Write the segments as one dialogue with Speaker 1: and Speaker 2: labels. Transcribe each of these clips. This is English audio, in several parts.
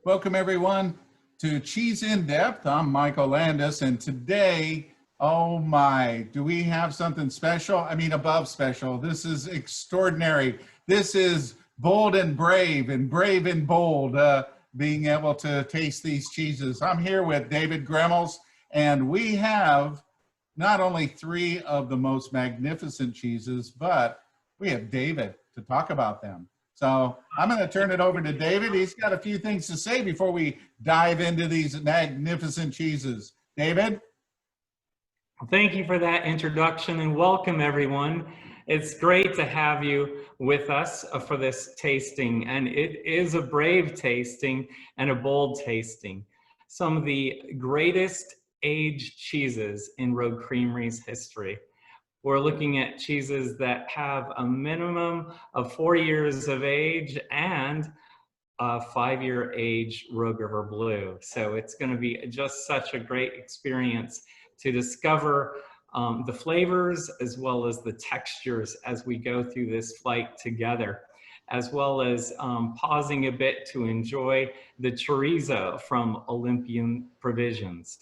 Speaker 1: Welcome everyone to Cheese in Depth. I'm Michael Landis, and today, oh my, do we have something special? I mean, above special. This is extraordinary. This is bold and brave and bold, being able to taste these cheeses. I'm here with David Gremmels, and we have not only three of the most magnificent cheeses, but we have David to talk about them. So I'm going to turn it over to David. He's got a few things to say before we dive into these magnificent cheeses. David?
Speaker 2: Thank you for that introduction and welcome everyone. It's great to have you with us for this tasting, and it is a brave tasting and a bold tasting. Some of the greatest aged cheeses in Rogue Creamery's history. We're looking at cheeses that have a minimum of 4 years of age and a 5-year age Rogue River Blue. So it's going to be just such a great experience to discover the flavors as well as the textures as we go through this flight together, as well as pausing a bit to enjoy the chorizo from Olympian Provisions.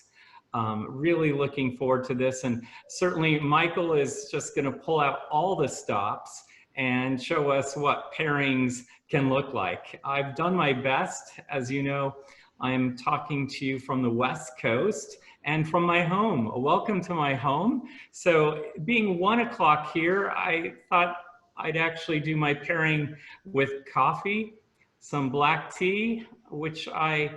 Speaker 2: Really looking forward to this, and certainly Michael is just going to pull out all the stops and show us what pairings can look like. I've done my best. As you know, I'm talking to you from the West Coast and from my home. Welcome to my home. So being 1 o'clock here, I thought I'd actually do my pairing with coffee, some black tea, which I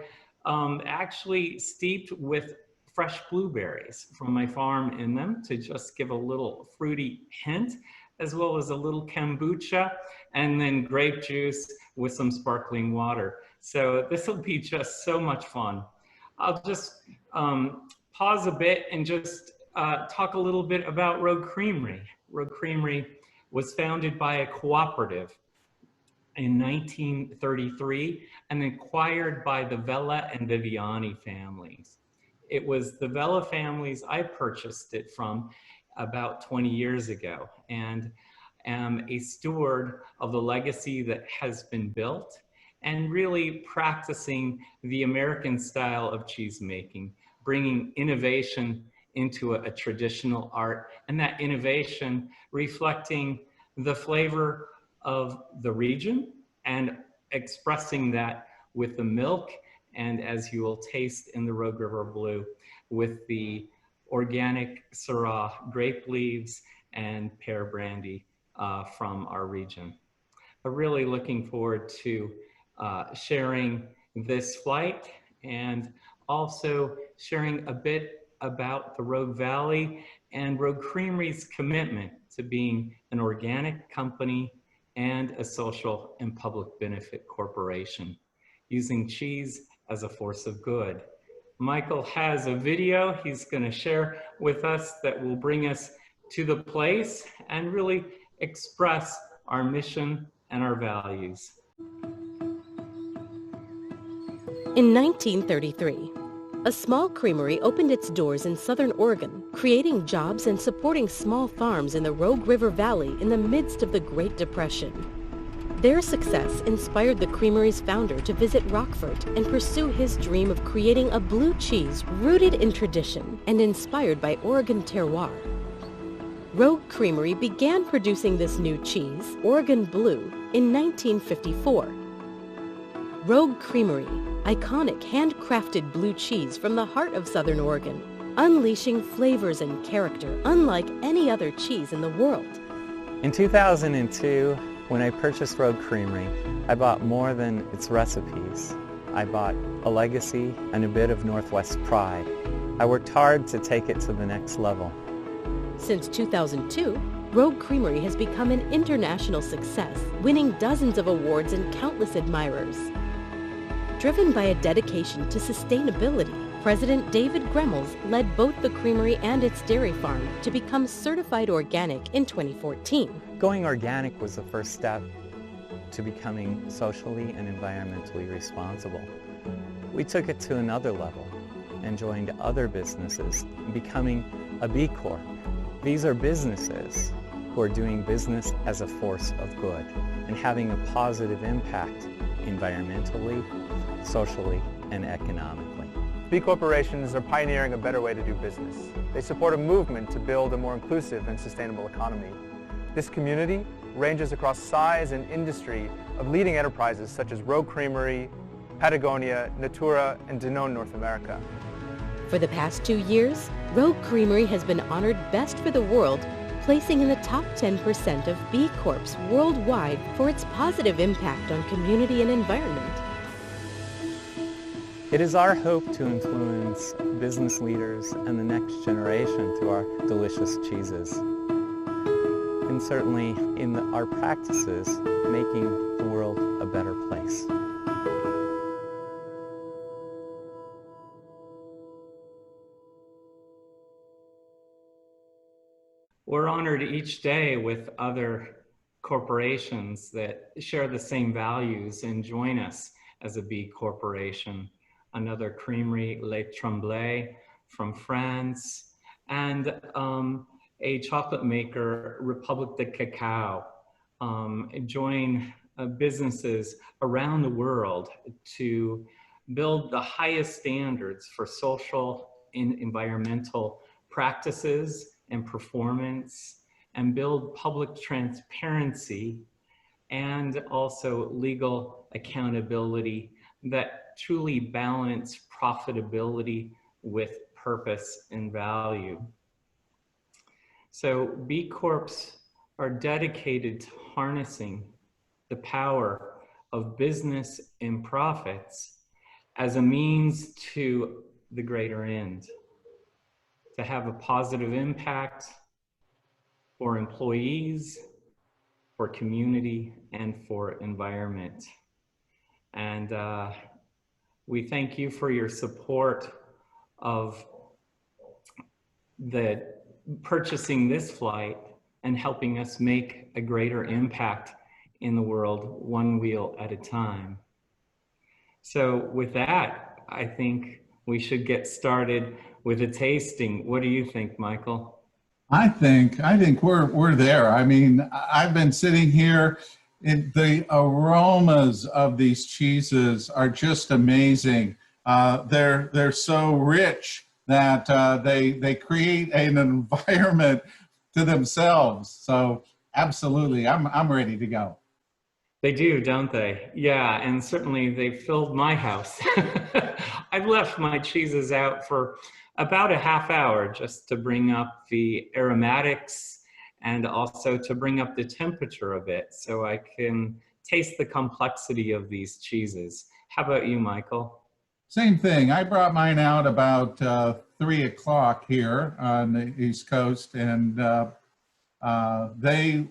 Speaker 2: actually steeped with fresh blueberries from my farm in them to just give a little fruity hint, as well as a little kombucha, and then grape juice with some sparkling water. So this will be just so much fun. I'll just pause a bit and just talk a little bit about Rogue Creamery. Rogue Creamery was founded by a cooperative in 1933 and acquired by the Vella and Viviani families. It was the Vella families I purchased it from about 20 years ago, and am a steward of the legacy that has been built and really practicing the American style of cheese making, bringing innovation into a traditional art, and that innovation reflecting the flavor of the region and expressing that with the milk, and as you will taste in the Rogue River Blue, with the organic Syrah grape leaves and pear brandy from our region. I'm really looking forward to sharing this flight and also sharing a bit about the Rogue Valley and Rogue Creamery's commitment to being an organic company and a social and public benefit corporation, using cheese as a force of good. Michael has a video he's going to share with us that will bring us to the place and really express our mission and our values.
Speaker 3: In 1933, a small creamery opened its doors in Southern Oregon, creating jobs and supporting small farms in the Rogue River Valley in the midst of the Great Depression. Their success inspired the creamery's founder to visit Rockford and pursue his dream of creating a blue cheese rooted in tradition and inspired by Oregon terroir. Rogue Creamery began producing this new cheese, Oregon Blue, in 1954. Rogue Creamery, iconic handcrafted blue cheese from the heart of Southern Oregon, unleashing flavors and character unlike any other cheese in the world.
Speaker 4: In 2002, when I purchased Rogue Creamery, I bought more than its recipes. I bought a legacy and a bit of Northwest pride. I worked hard to take it to the next level.
Speaker 3: Since 2002, Rogue Creamery has become an international success, winning dozens of awards and countless admirers. Driven by a dedication to sustainability, President David Gremmels led both the creamery and its dairy farm to become certified organic in 2014.
Speaker 4: Going organic was the first step to becoming socially and environmentally responsible. We took it to another level and joined other businesses, becoming a B Corp. These are businesses who are doing business as a force of good and having a positive impact environmentally, socially and economically.
Speaker 5: B corporations are pioneering a better way to do business. They support a movement to build a more inclusive and sustainable economy. This community ranges across size and industry of leading enterprises such as Rogue Creamery, Patagonia, Natura, and Danone North America.
Speaker 3: For the past 2 years, Rogue Creamery has been honored Best for the World, placing in the top 10% of B Corps worldwide for its positive impact on community and environment.
Speaker 4: It is our hope to influence business leaders and the next generation through our delicious cheeses. And certainly in our practices, making the world a better place.
Speaker 2: We're honored each day with other corporations that share the same values and join us as a B corporation. Another creamery, Les Tremblay from France, and a chocolate maker, Republic de Cacao, join businesses around the world to build the highest standards for social and environmental practices and performance, and build public transparency and also legal accountability that truly balance profitability with purpose and value. So B Corps are dedicated to harnessing the power of business and profits as a means to the greater end, to have a positive impact for employees, for community, and for environment. And we thank you for your support of purchasing this flight and helping us make a greater impact in the world, one wheel at a time. So with that, I think we should get started with a tasting. What do you think, Michael?
Speaker 1: I think we're there. I mean, I've been sitting here, and the aromas of these cheeses are just amazing. They're so rich that they create an environment to themselves. So absolutely, I'm ready to go.
Speaker 2: They do, don't they? Yeah, and certainly they filled my house. I've left my cheeses out for about a half hour just to bring up the aromatics and also to bring up the temperature a bit so I can taste the complexity of these cheeses. How about you, Michael?
Speaker 1: Same thing. I brought mine out about 3 o'clock here on the East Coast, and they,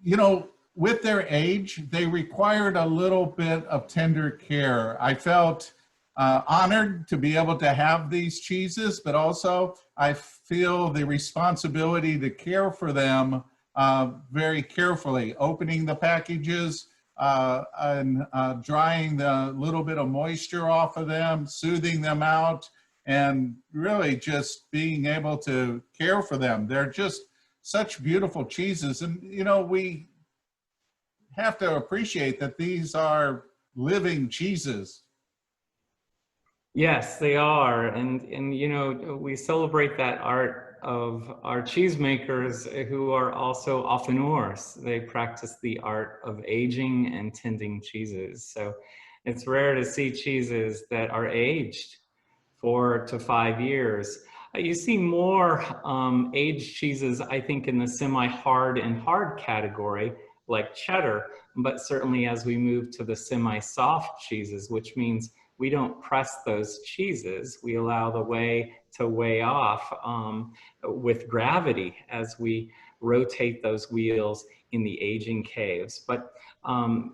Speaker 1: you know, with their age, they required a little bit of tender care. I felt honored to be able to have these cheeses, but also I feel the responsibility to care for them very carefully, opening the packages and drying the little bit of moisture off of them, soothing them out, and really just being able to care for them. They're just such beautiful cheeses. And, you know, we have to appreciate that these are living cheeses.
Speaker 2: Yes, they are. And you know, we celebrate that art of our cheesemakers who are also authors. They practice the art of aging and tending cheeses. So it's rare to see cheeses that are aged 4 to 5 years. You see more aged cheeses, I think, in the semi-hard and hard category, like cheddar, but certainly as we move to the semi-soft cheeses, which means we don't press those cheeses. We allow the whey to weigh off with gravity as we rotate those wheels in the aging caves. But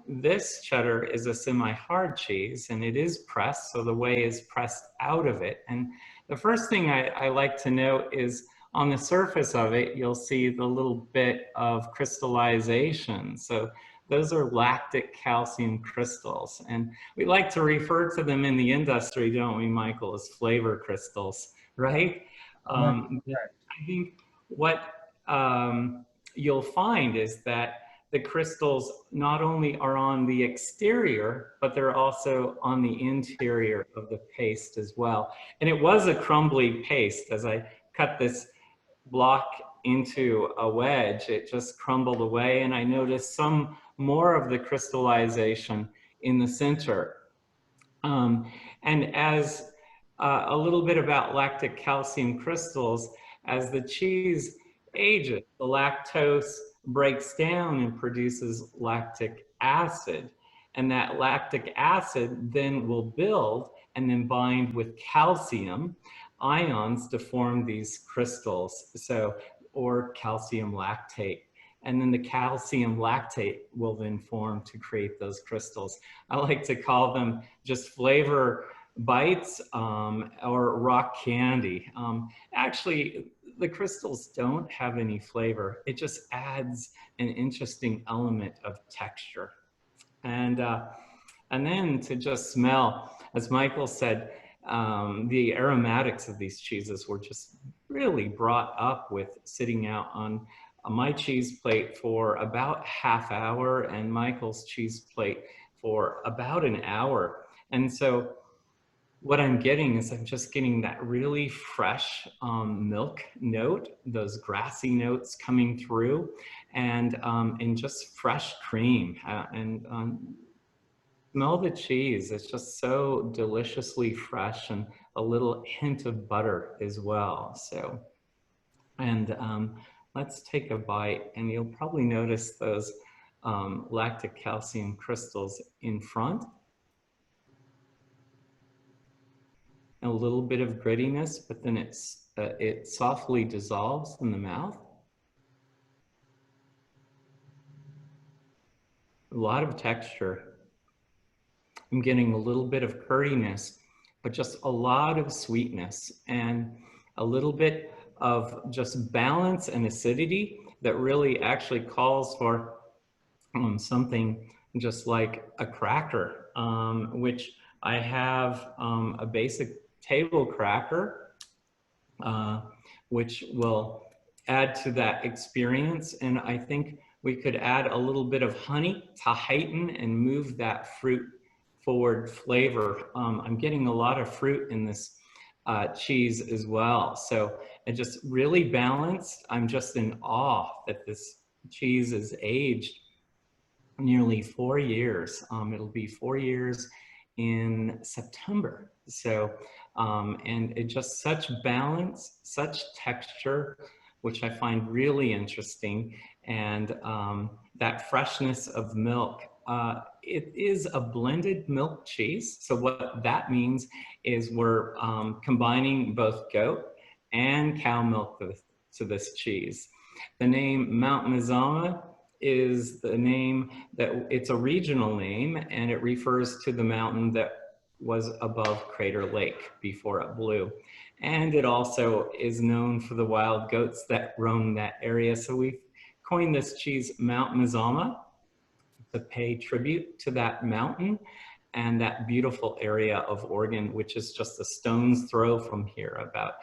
Speaker 2: this cheddar is a semi-hard cheese, and it is pressed, so the whey is pressed out of it. And the first thing I like to note is on the surface of it, you'll see the little bit of crystallization. So those are lactic calcium crystals. And we like to refer to them in the industry, don't we, Michael, as flavor crystals, right? I think what you'll find is that the crystals not only are on the exterior, but they're also on the interior of the paste as well. And it was a crumbly paste. As I cut this block into a wedge, it just crumbled away, and I noticed some more of the crystallization in the center. And as a little bit about lactic calcium crystals, as the cheese ages, the lactose breaks down and produces lactic acid. And that lactic acid then will build and then bind with calcium ions to form these crystals, or calcium lactate. And then the calcium lactate will then form to create those crystals. I like to call them just flavor bites or rock candy. Actually, the crystals don't have any flavor. It just adds an interesting element of texture. And then to just smell, as Michael said, the aromatics of these cheeses were just really brought up with sitting out on my cheese plate for about half hour and Michael's cheese plate for about an hour. And so what I'm getting is I'm just getting that really fresh milk note, those grassy notes coming through, and just fresh cream. Smell the cheese. It's just so deliciously fresh, and a little hint of butter as well. So, and let's take a bite, and you'll probably notice those lactic calcium crystals in front. A little bit of grittiness, but then it softly dissolves in the mouth. A lot of texture. I'm getting a little bit of curdiness, but just a lot of sweetness and a little bit of just balance and acidity that really actually calls for something just like a cracker, which I have a basic table cracker, which will add to that experience. And I think we could add a little bit of honey to heighten and move that fruit forward flavor. I'm getting a lot of fruit in this cheese as well. So it just really balanced. I'm just in awe that this cheese is aged nearly 4 years. It'll be 4 years in September. So, and it just such balance, such texture, which I find really interesting. And that freshness of milk. It is a blended milk cheese. So what that means is we're combining both goat and cow milk to this cheese. The name Mount Mazama is the name that it's a regional name, and it refers to the mountain that was above Crater Lake before it blew. And it also is known for the wild goats that roam that area. So we've coined this cheese Mount Mazama to pay tribute to that mountain and that beautiful area of Oregon, which is just a stone's throw from here, about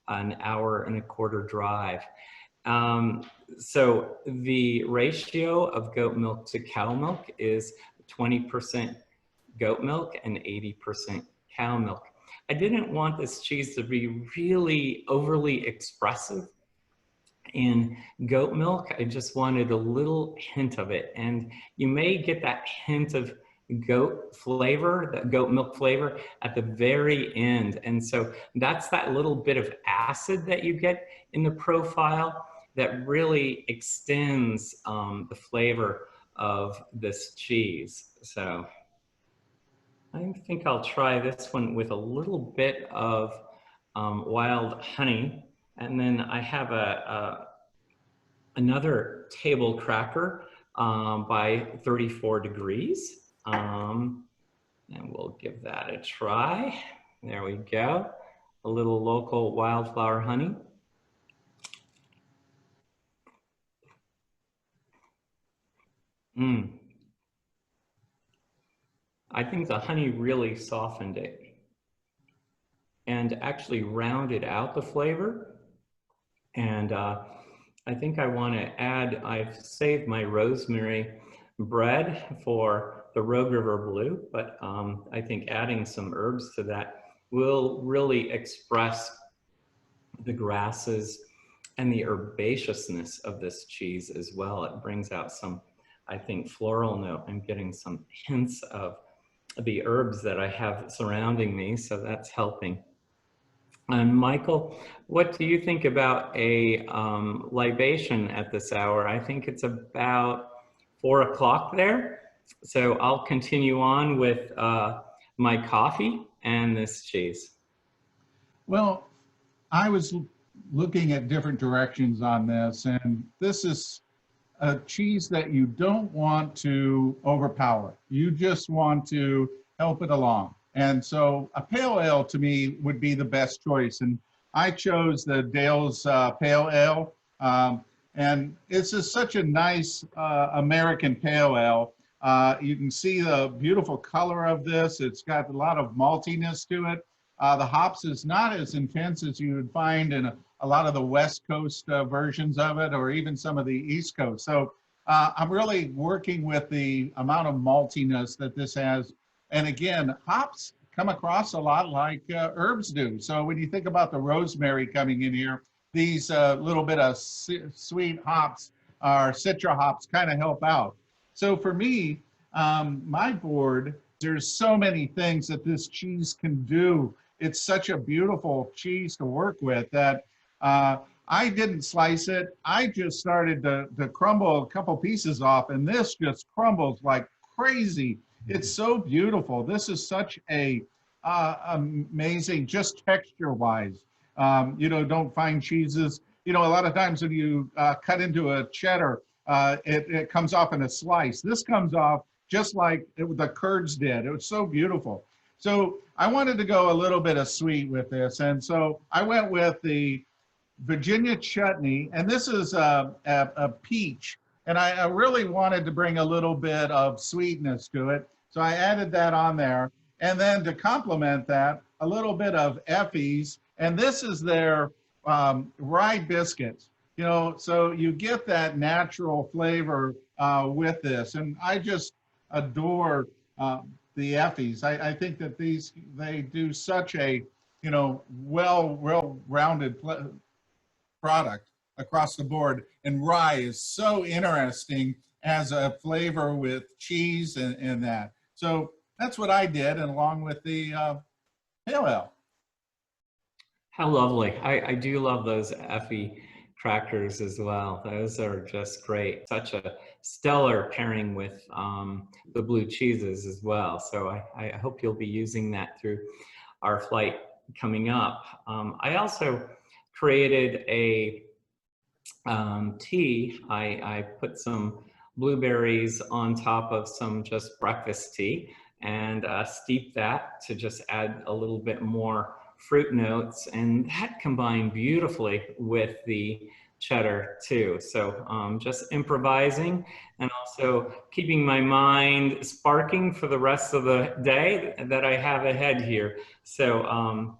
Speaker 2: an hour and a quarter drive. So the ratio of goat milk to cow milk is 20% goat milk and 80% cow milk. I didn't want this cheese to be really overly expressive in goat milk. I just wanted a little hint of it. And you may get that hint of goat flavor, that goat milk flavor at the very end. And so that's that little bit of acid that you get in the profile that really extends the flavor of this cheese. So I think I'll try this one with a little bit of wild honey. And then I have another table cracker by 34 degrees. And we'll give that a try. There we go. A little local wildflower honey. I think the honey really softened it and actually rounded out the flavor. And I I think I want to add, I've saved my rosemary bread for the Rogue River Blue, but I think adding some herbs to that will really express the grasses and the herbaceousness of this cheese as well. It brings out some, I think, floral note. I'm getting some hints of the herbs that I have surrounding me, so that's helping. And Michael, what do you think about a libation at this hour? I think it's about 4 o'clock there. So I'll continue on with my coffee and this cheese.
Speaker 1: Well, I was looking at different directions on this, and this is a cheese that you don't want to overpower. You just want to help it along. And so a pale ale to me would be the best choice. And I chose the Dale's Pale Ale. And it's just such a nice American pale ale. You can see the beautiful color of this. It's got a lot of maltiness to it. The hops is not as intense as you would find in a lot of the West Coast versions of it, or even some of the East Coast. So I'm really working with the amount of maltiness that this has. And again, hops come across a lot like herbs do. So when you think about the rosemary coming in here, these little bit of sweet hops or citra hops kind of help out. So for me, my board, there's so many things that this cheese can do. It's such a beautiful cheese to work with that I didn't slice it. I just started to crumble a couple pieces off, and this just crumbles like crazy. It's so beautiful. This is such a amazing, just texture-wise. You know, don't find cheeses. You know, a lot of times when you cut into a cheddar, it comes off in a slice. This comes off just like the curds did. It was so beautiful. So I wanted to go a little bit of sweet with this. And so I went with the Virginia Chutney, and this is a peach. And I really wanted to bring a little bit of sweetness to it. So I added that on there. And then to complement that, a little bit of Effie's. And this is their rye biscuits. You know, so you get that natural flavor with this. And I just adore the Effie's. I think that they do such a, you know, well-rounded product across the board. And rye is so interesting as a flavor with cheese and that. So that's what I did, and along with the pale ale.
Speaker 2: How lovely. I do love those Effie crackers as well. Those are just great. Such a stellar pairing with the blue cheeses as well. So I hope you'll be using that through our flight coming up. I also created a tea. I put some blueberries on top of some just breakfast tea and steep that to just add a little bit more fruit notes, and that combined beautifully with the cheddar too. So just improvising and also keeping my mind sparking for the rest of the day that I have ahead here. So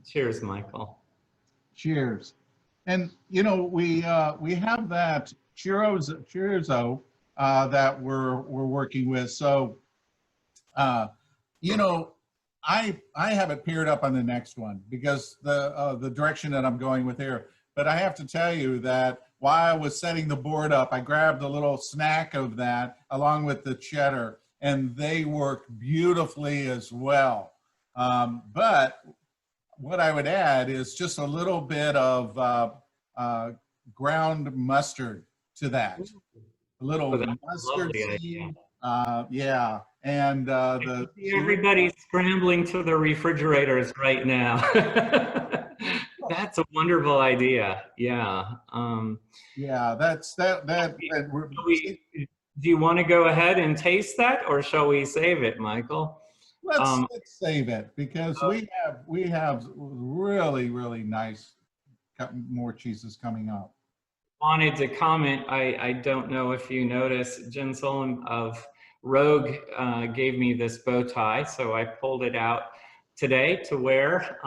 Speaker 2: cheers, Michael.
Speaker 1: Cheers. And you know, we have that chorizo that we're working with. So you know, I have it paired up on the next one because the direction that I'm going with here. But I have to tell you that while I was setting the board up, I grabbed a little snack of that along with the cheddar, and they worked beautifully as well. But what I would add is just a little bit of ground mustard to that. A little mustard seed. Yeah. And
Speaker 2: everybody's scrambling to the refrigerators right now. That's a wonderful idea. Yeah.
Speaker 1: Yeah, that's that.
Speaker 2: Do you want to go ahead and taste that, or shall we save it, Michael?
Speaker 1: Let's save it because we have really nice more cheeses coming up.
Speaker 2: Wanted to comment. I don't know if you noticed, Jen Solom of Rogue gave me this bow tie, so I pulled it out today to wear.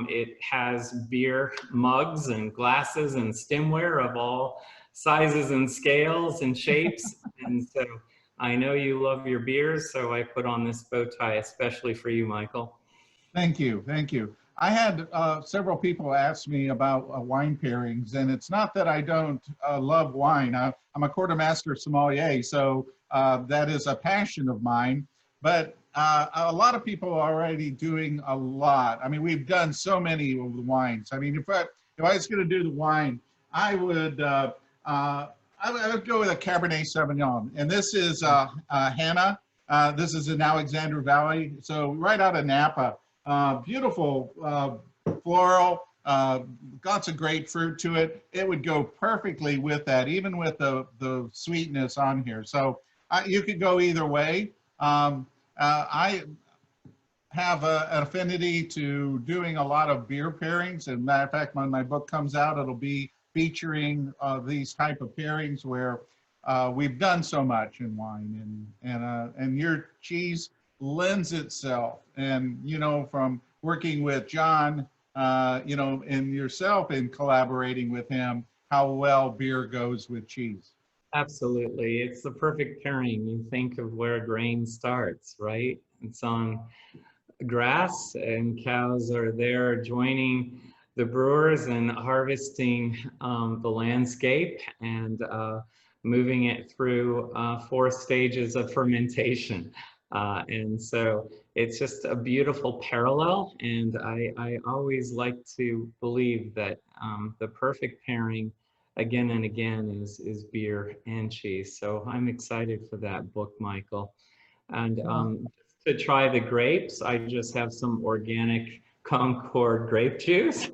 Speaker 2: It has beer mugs and glasses and stemware of all sizes and scales and shapes. And so I know you love your beers, so I put on this bow tie especially for you, Michael.
Speaker 1: Thank you, thank you. I had several people ask me about wine pairings, and it's not that I don't love wine. I'm a quartermaster sommelier, so that is a passion of mine. But a lot of people are already doing a lot. I mean, we've done so many of the wines. I mean, if I was going to do the wine, I would go with a Cabernet Sauvignon, and this is Hanna. This is in Alexander Valley, so right out of Napa. Beautiful floral, lots of great fruit to it. It would go perfectly with that, even with the sweetness on here. So you could go either way. I have an affinity to doing a lot of beer pairings. And matter of fact, when my book comes out, it'll be featuring these type of pairings where we've done so much in wine, and your cheese lends itself. And, you know, from working with John, you know, and yourself in collaborating with him, how well beer goes with cheese.
Speaker 2: Absolutely. It's the perfect pairing. You think of where grain starts, right? It's on grass, and cows are there joining the brewers and harvesting the landscape and moving it through 4 stages of fermentation. And so it's just a beautiful parallel. And I always like to believe that the perfect pairing again and again is beer and cheese. So I'm excited for that book, Michael. And to try the grapes, I just have some organic Concord grape juice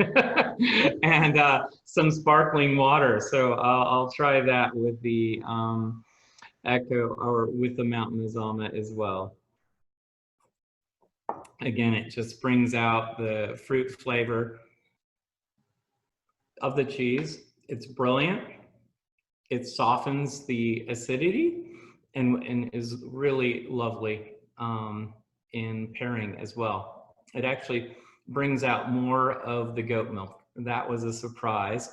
Speaker 2: and some sparkling water. So I'll try that with the Echo or with the Mountain Mazama as well. Again, it just brings out the fruit flavor of the cheese. It's brilliant. It softens the acidity and is really lovely in pairing as well. It actually brings out more of the goat milk. That was a surprise.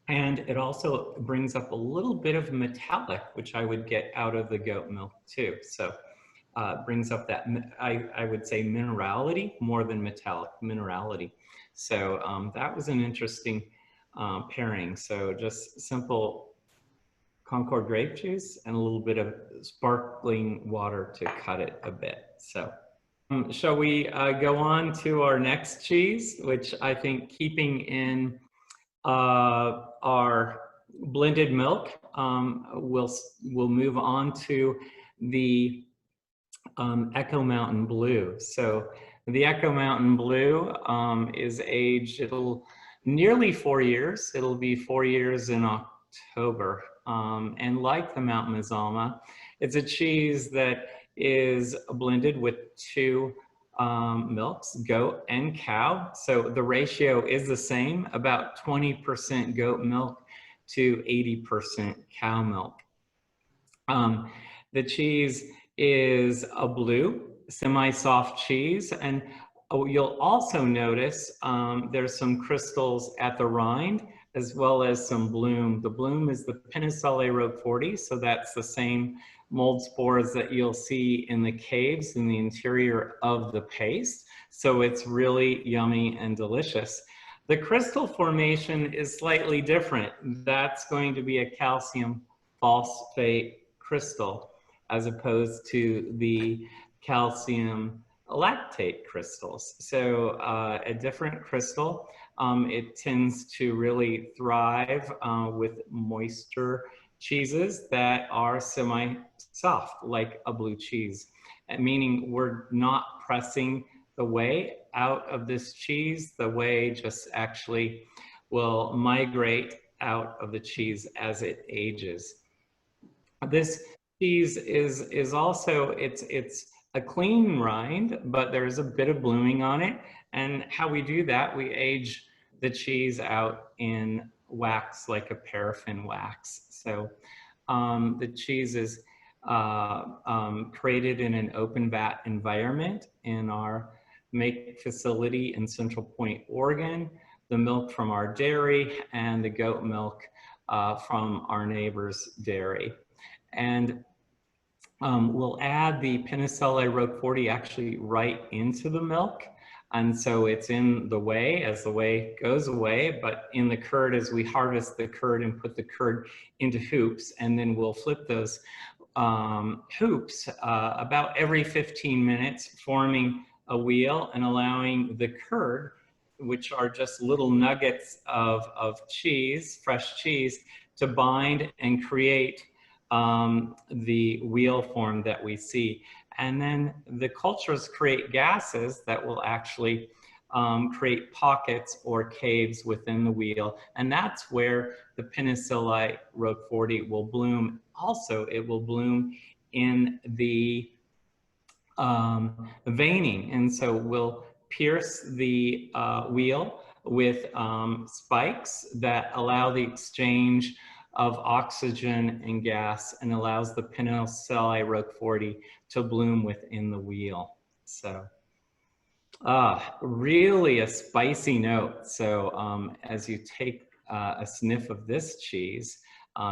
Speaker 2: And it also brings up a little bit of metallic, which I would get out of the goat milk too. So brings up that, I would say, minerality more than metallic, minerality. So that was an interesting pairing. So just simple Concord grape juice and a little bit of sparkling water to cut it a bit. So shall we go on to our next cheese, which I think, keeping in our blended milk, we'll move on to the Echo Mountain Blue. So the Echo Mountain Blue is aged, it'll nearly 4 years. It'll be 4 years in October. And like the Mountain Mazama, it's a cheese that is blended with 2 milks, goat and cow. So the ratio is the same, about 20% goat milk to 80% cow milk. The cheese is a blue, semi-soft cheese, and you'll also notice there's some crystals at the rind, as well as some bloom. The bloom is the Pinisale Roqueforti, so that's the same mold spores that you'll see in the caves in the interior of the paste. So it's really yummy and delicious. The crystal formation is slightly different. That's going to be a calcium phosphate crystal, as opposed to the calcium lactate crystals. So a different crystal. It tends to really thrive with moisture cheeses that are semi-soft, like a blue cheese, meaning we're not pressing the whey out of this cheese. The whey just actually will migrate out of the cheese as it ages. This cheese is also, it's a clean rind, but there's a bit of blooming on it. And how we do that, we age the cheese out in wax, like a paraffin wax. So the cheese is created in an open vat environment in our make facility in Central Point, Oregon, the milk from our dairy, and the goat milk from our neighbor's dairy. And we'll add the Penicilli Roqueforti actually right into the milk. And so it's in the whey as the whey goes away, but in the curd as we harvest the curd and put the curd into hoops, and then we'll flip those hoops about every 15 minutes, forming a wheel and allowing the curd, which are just little nuggets of cheese, fresh cheese, to bind and create the wheel form that we see. And then the cultures create gases that will actually create pockets or caves within the wheel. And that's where the Penicilli Roqueforti will bloom. Also, it will bloom in the veining. And so we'll pierce the wheel with spikes that allow the exchange of oxygen and gas, and allows the Penicilli Roqueforti to bloom within the wheel. So really a spicy note. So as you take a sniff of this cheese,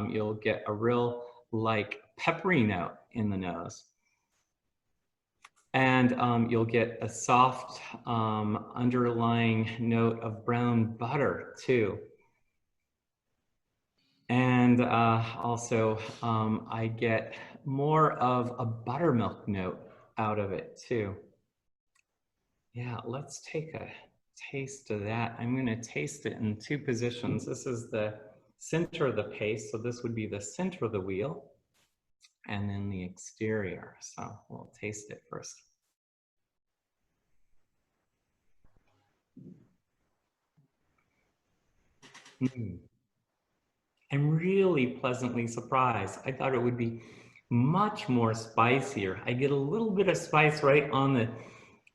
Speaker 2: you'll get a real like peppery note in the nose. And you'll get a soft underlying note of brown butter too. And also I get more of a buttermilk note out of it too. Yeah, let's take a taste of that. I'm going to taste it in two positions. This is the center of the paste, so this would be the center of the wheel, and then the exterior. So we'll taste it first. I'm really pleasantly surprised. I thought it would be much more spicier. I get a little bit of spice right on the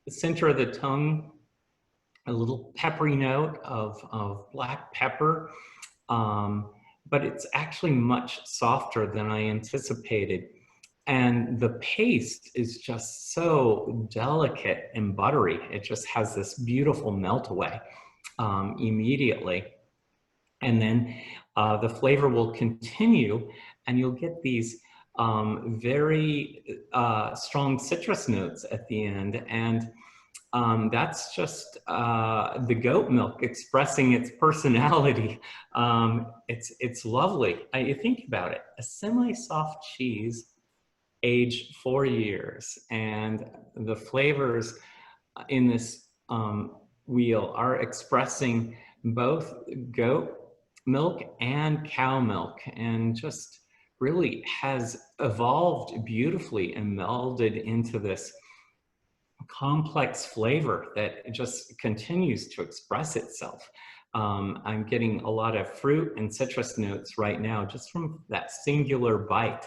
Speaker 2: center of the tongue, a little peppery note of black pepper, but it's actually much softer than I anticipated. And the paste is just so delicate and buttery. It just has this beautiful melt away immediately. And then the flavor will continue, and you'll get these very strong citrus notes at the end. And that's just the goat milk expressing its personality. It's lovely. You think about it, a semi-soft cheese aged 4 years, and the flavors in this wheel are expressing both goat milk and cow milk, and just really has evolved beautifully and melded into this complex flavor that just continues to express itself. I'm getting a lot of fruit and citrus notes right now just from that singular bite.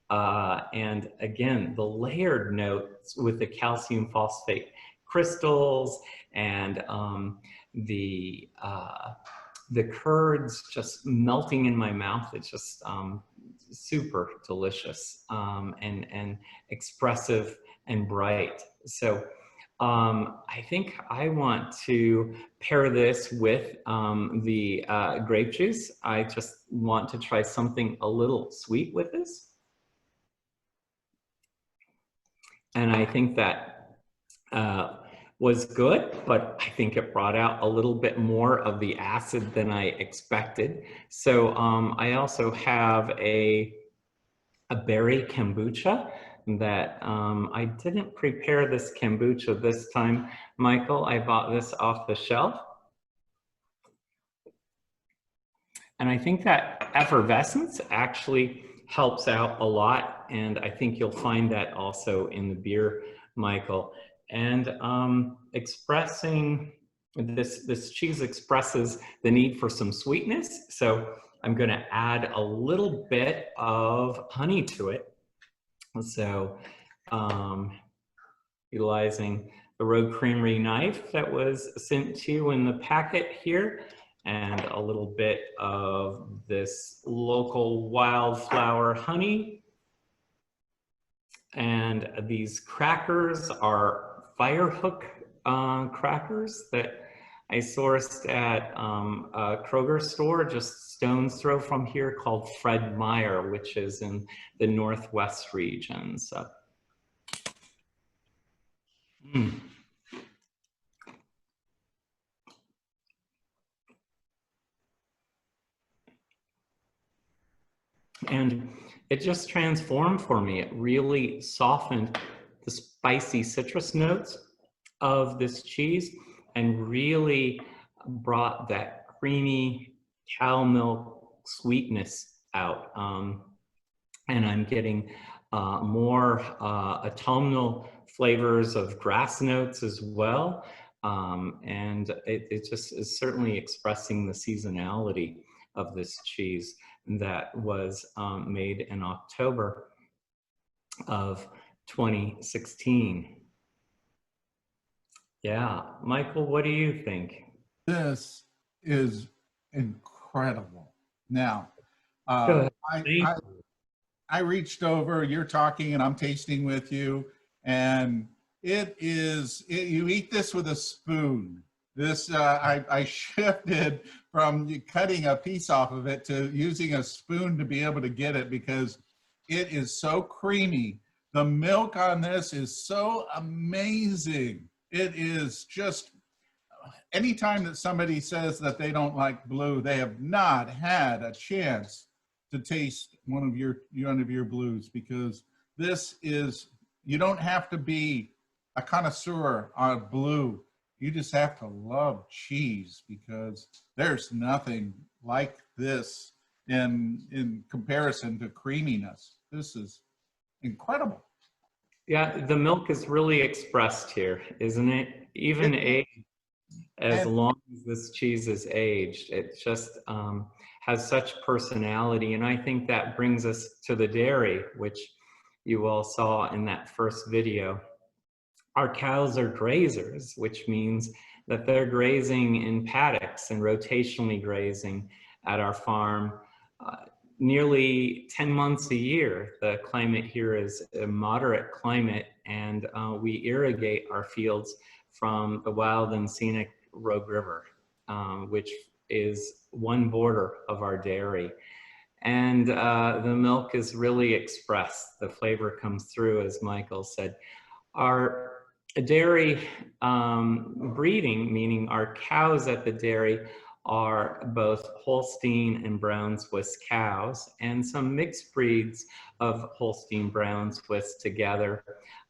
Speaker 2: And again, the layered notes with the calcium phosphate crystals and the curds just melting in my mouth. It's just super delicious and expressive and bright. So I think I want to pair this with the grape juice. I just want to try something a little sweet with this. And I think that was good, but I think it brought out a little bit more of the acid than I expected. So I also have a berry kombucha that I didn't prepare this kombucha this time, Michael. I bought this off the shelf. And I think that effervescence actually helps out a lot. And I think you'll find that also in the beer, Michael. And expressing this cheese expresses the need for some sweetness. So I'm going to add a little bit of honey to it. So utilizing the Rogue Creamery knife that was sent to you in the packet here, and a little bit of this local wildflower honey. And these crackers are Firehawk crackers that I sourced at a Kroger store just stone's throw from here called Fred Meyer, which is in the Northwest region. So. And it just transformed for me. It really softened the spicy citrus notes of this cheese and really brought that creamy cow milk sweetness out. And I'm getting more autumnal flavors of grass notes as well. And it just is certainly expressing the seasonality of this cheese that was made in October of 2016. Yeah, Michael, what do you think?
Speaker 1: This is incredible. Now,
Speaker 2: Good.
Speaker 1: I reached over, you're talking and I'm tasting with you, and you eat this with a spoon. This, I shifted from cutting a piece off of it to using a spoon to be able to get it because it is so creamy. The milk on this is so amazing. It is just, anytime that somebody says that they don't like blue, they have not had a chance to taste one of your blues, because this is, you don't have to be a connoisseur on blue. You just have to love cheese, because there's nothing like this in comparison to creaminess. This is incredible.
Speaker 2: Yeah, the milk is really expressed here, isn't it? Even as long as this cheese is aged, it just has such personality. And I think that brings us to the dairy, which you all saw in that first video. Our cows are grazers, which means that they're grazing in paddocks and rotationally grazing at our farm nearly 10 months a year. The climate here is a moderate climate, and we irrigate our fields from the wild and scenic Rogue River, which is one border of our dairy. And the milk is really expressed. The flavor comes through, as Michael said. Our dairy breeding, meaning our cows at the dairy, are both Holstein and Brown Swiss cows, and some mixed breeds of Holstein Brown Swiss together.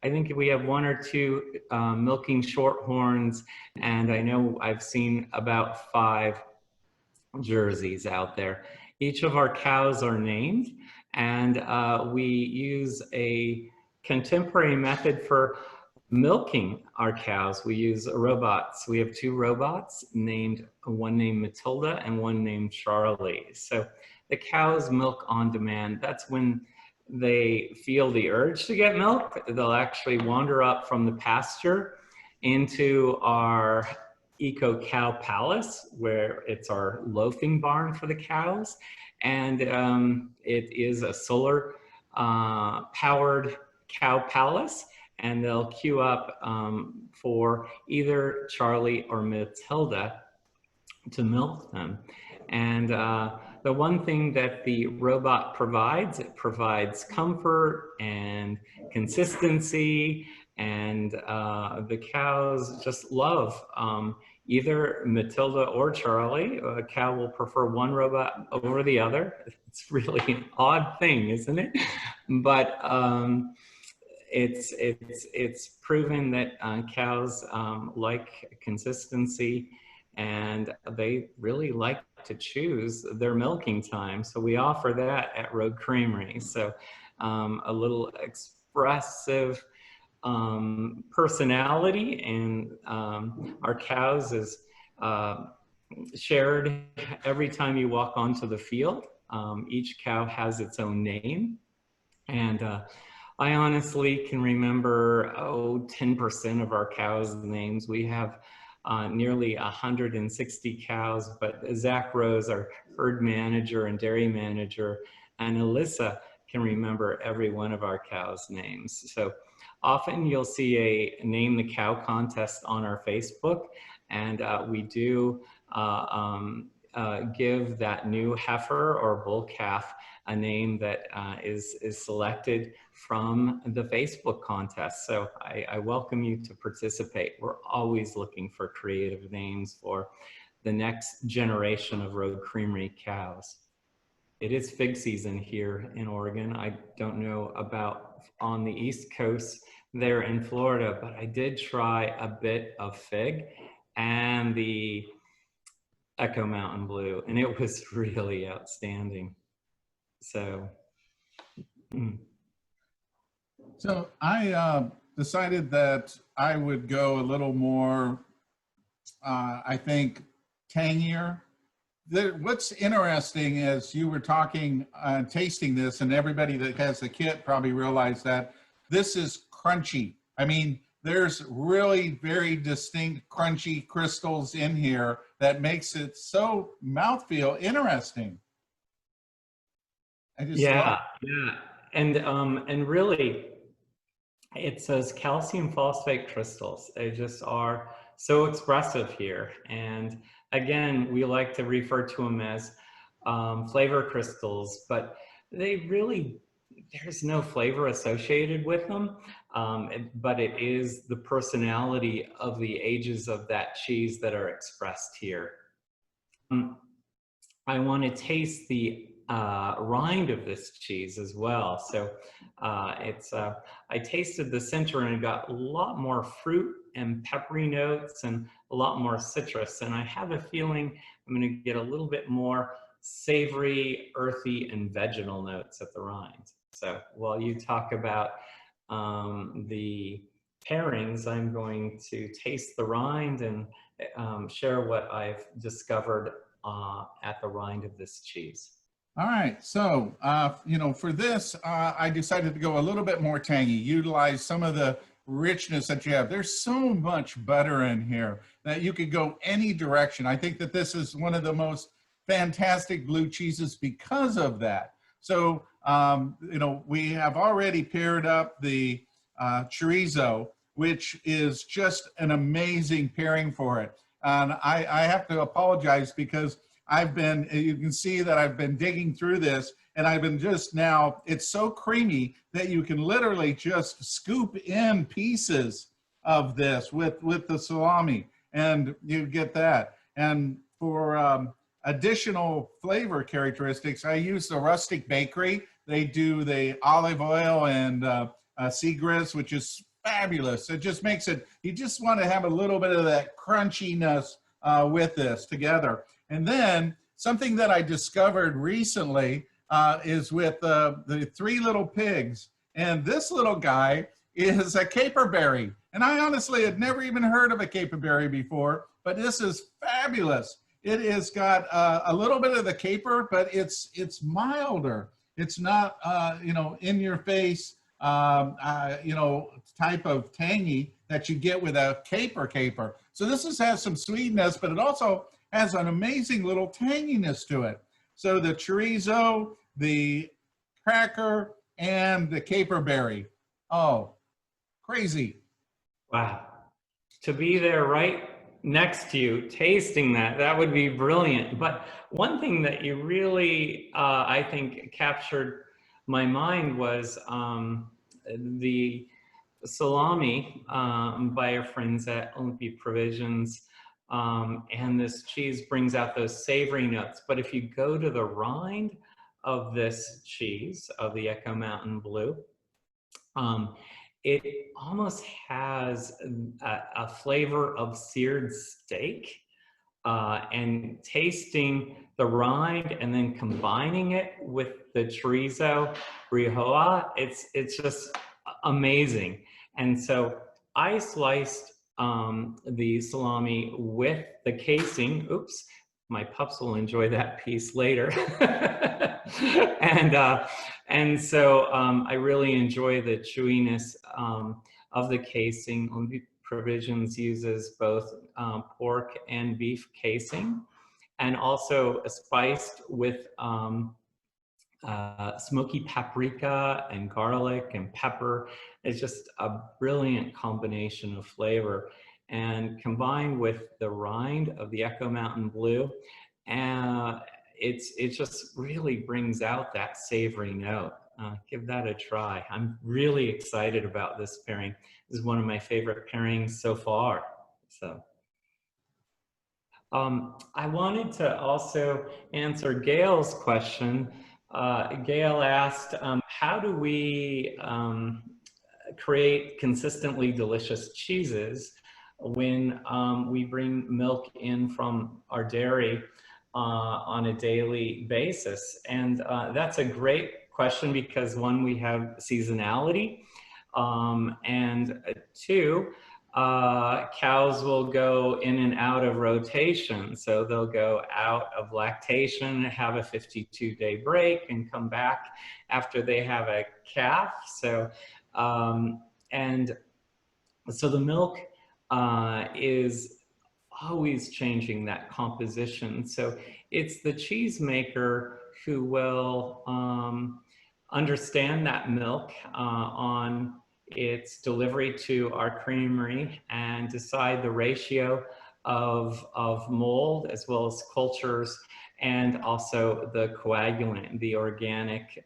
Speaker 2: I think we have one or two milking shorthorns, and I know I've seen about 5 jerseys out there. Each of our cows are named, and we use a contemporary method for milking our cows. We use robots. We have 2 robots, one named Matilda and one named Charlie. So the cows milk on demand. That's when they feel the urge to get milk. They'll actually wander up from the pasture into our Eco Cow Palace, where it's our loafing barn for the cows. And it is a solar powered cow palace. And they'll queue up for either Charlie or Matilda to milk them. And the one thing that the robot provides, it provides comfort and consistency, and the cows just love either Matilda or Charlie. A cow will prefer one robot over the other. It's really an odd thing, isn't it? But it's proven that cows like consistency, and they really like to choose their milking time. So we offer that at Road Creamery. So a little expressive personality, and our cows is shared every time you walk onto the field. Each cow has its own name, and I honestly can remember 10% of our cows' names. We have nearly 160 cows, but Zach Rose, our herd manager and dairy manager, and Alyssa can remember every one of our cows' names. So often you'll see a Name the Cow contest on our Facebook, and we do give that new heifer or bull calf a name that is selected from the Facebook contest. So I welcome you to participate. We're always looking for creative names for the next generation of road creamery cows. It is fig season here in Oregon. I don't know about on the East Coast there in Florida, but I did try a bit of fig and the Echo Mountain Blue, and it was really outstanding. So,
Speaker 1: So I decided that I would go a little more, I think, tangier. What's interesting is you were talking, tasting this, and everybody that has the kit probably realized that this is crunchy. I mean, there's really very distinct crunchy crystals in here that makes it so mouthfeel interesting. I just love
Speaker 2: yeah, and really, it says calcium phosphate crystals. They just are so expressive here. And again, we like to refer to them as flavor crystals, but they really, there's no flavor associated with them, but it is the personality of the ages of that cheese that are expressed here. I want to taste the rind of this cheese as well. So I tasted the center and it got a lot more fruit and peppery notes and a lot more citrus. And I have a feeling I'm going to get a little bit more savory, earthy, and vegetal notes at the rind. So while you talk about the pairings, I'm going to taste the rind and share what I've discovered at the rind of this cheese.
Speaker 1: All right, so, you know, for this, I decided to go a little bit more tangy, utilize some of the richness that you have. There's so much butter in here that you could go any direction. I think that this is one of the most fantastic blue cheeses because of that. So, you know, we have already paired up the chorizo, which is just an amazing pairing for it. And I have to apologize because I've been, you can see that I've been digging through this and I've been just now, it's so creamy that you can literally just scoop in pieces of this with the salami and you get that. And for additional flavor characteristics, I use the Rustic Bakery. They do the olive oil and sea grits, which is fabulous. It just makes it, you just want to have a little bit of that crunchiness with this together. And then something that I discovered recently is with the Three Little Pigs. And this little guy is a caperberry. And I honestly had never even heard of a caperberry before, but this is fabulous. It has got a little bit of the caper, but it's milder. It's not, you know, in your face, you know, type of tangy that you get with a caper. So this has some sweetness, but it also has an amazing little tanginess to it. So the chorizo, the cracker, and the caperberry. Oh, crazy.
Speaker 2: Wow. To be there right next to you, tasting that would be brilliant. But one thing that you really, I think, captured my mind was the salami by our friends at Olympia Provisions. And this cheese brings out those savory notes. But if you go to the rind of this cheese, of the Echo Mountain Blue, it almost has a flavor of seared steak. And tasting the rind and then combining it with the chorizo, Rioja, it's just amazing. And so I sliced the salami with the casing. Oops, my pups will enjoy that piece later. And so I really enjoy the chewiness of the casing. Olympia Provisions uses both pork and beef casing, and also spiced with smoky paprika and garlic and pepper. It's just a brilliant combination of flavor. And combined with the rind of the Echo Mountain Blue, it just really brings out that savory note. Give that a try. I'm really excited about this pairing. This is one of my favorite pairings so far. So. I wanted to also answer Gail's question. Gail asked, how do we create consistently delicious cheeses when we bring milk in from our dairy on a daily basis? And that's a great question because one, we have seasonality, and two, cows will go in and out of rotation. So they'll go out of lactation, have a 52-day break, and come back after they have a calf. So, and so the milk is always changing that composition. So it's the cheesemaker who will understand that milk on its delivery to our creamery and decide the ratio of mold as well as cultures, and also the coagulant, the organic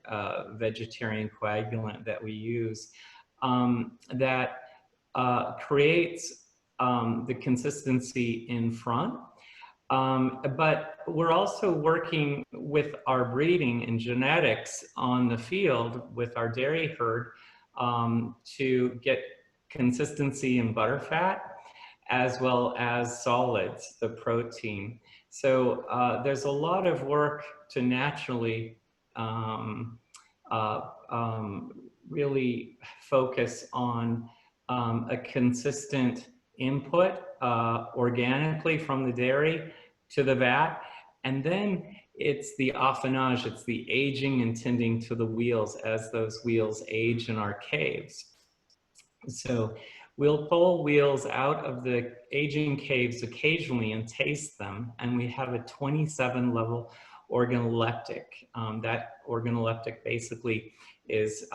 Speaker 2: vegetarian coagulant that we use, that creates the consistency in front. But we're also working with our breeding and genetics on the field with our dairy herd to get consistency in butterfat as well as solids, the protein. So there's a lot of work to naturally really focus on a consistent input organically from the dairy to the vat. And then it's the affinage, it's the aging and tending to the wheels as those wheels age in our caves. So we'll pull wheels out of the aging caves occasionally and taste them. And we have a 27 level organoleptic. That organoleptic basically is